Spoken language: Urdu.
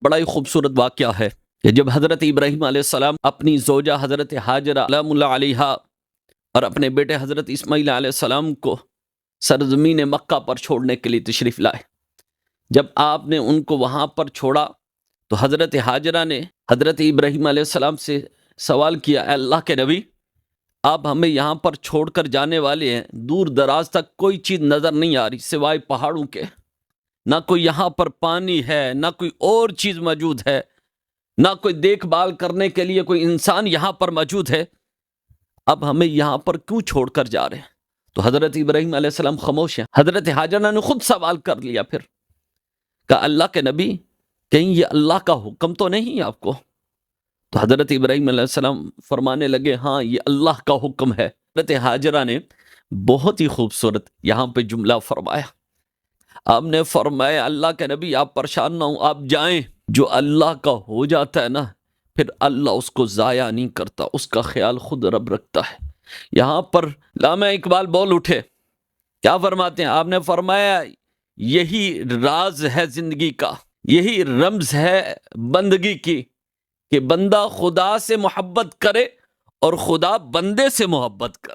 بڑا ہی خوبصورت واقعہ ہے کہ جب حضرت ابراہیم علیہ السلام اپنی زوجہ حضرت ہاجرہ سلام اللہ علیہا اور اپنے بیٹے حضرت اسماعیل علیہ السلام کو سرزمین مکہ پر چھوڑنے کے لیے تشریف لائے، جب آپ نے ان کو وہاں پر چھوڑا تو حضرت ہاجرہ نے حضرت ابراہیم علیہ السلام سے سوال کیا، اے اللہ کے نبی، آپ ہمیں یہاں پر چھوڑ کر جانے والے ہیں، دور دراز تک کوئی چیز نظر نہیں آ رہی سوائے پہاڑوں کے، نہ کوئی یہاں پر پانی ہے، نہ کوئی اور چیز موجود ہے، نہ کوئی دیکھ بھال کرنے کے لیے کوئی انسان یہاں پر موجود ہے، اب ہمیں یہاں پر کیوں چھوڑ کر جا رہے ہیں؟ تو حضرت ابراہیم علیہ السلام خاموش ہیں۔ حضرت ہاجرہ نے خود سوال کر لیا، پھر کہا، اللہ کے نبی، کہیں یہ اللہ کا حکم تو نہیں آپ کو؟ تو حضرت ابراہیم علیہ السلام فرمانے لگے، ہاں یہ اللہ کا حکم ہے۔ حضرت ہاجرہ نے بہت ہی خوبصورت یہاں پہ جملہ فرمایا، آپ نے فرمایا، اللہ کے نبی آپ پریشان نہ ہوں، آپ جائیں، جو اللہ کا ہو جاتا ہے نا، پھر اللہ اس کو ضائع نہیں کرتا، اس کا خیال خود رب رکھتا ہے۔ یہاں پر علامہ اقبال بول اٹھے، کیا فرماتے ہیں؟ آپ نے فرمایا، یہی راز ہے زندگی کا، یہی رمز ہے بندگی کی، کہ بندہ خدا سے محبت کرے اور خدا بندے سے محبت کرے۔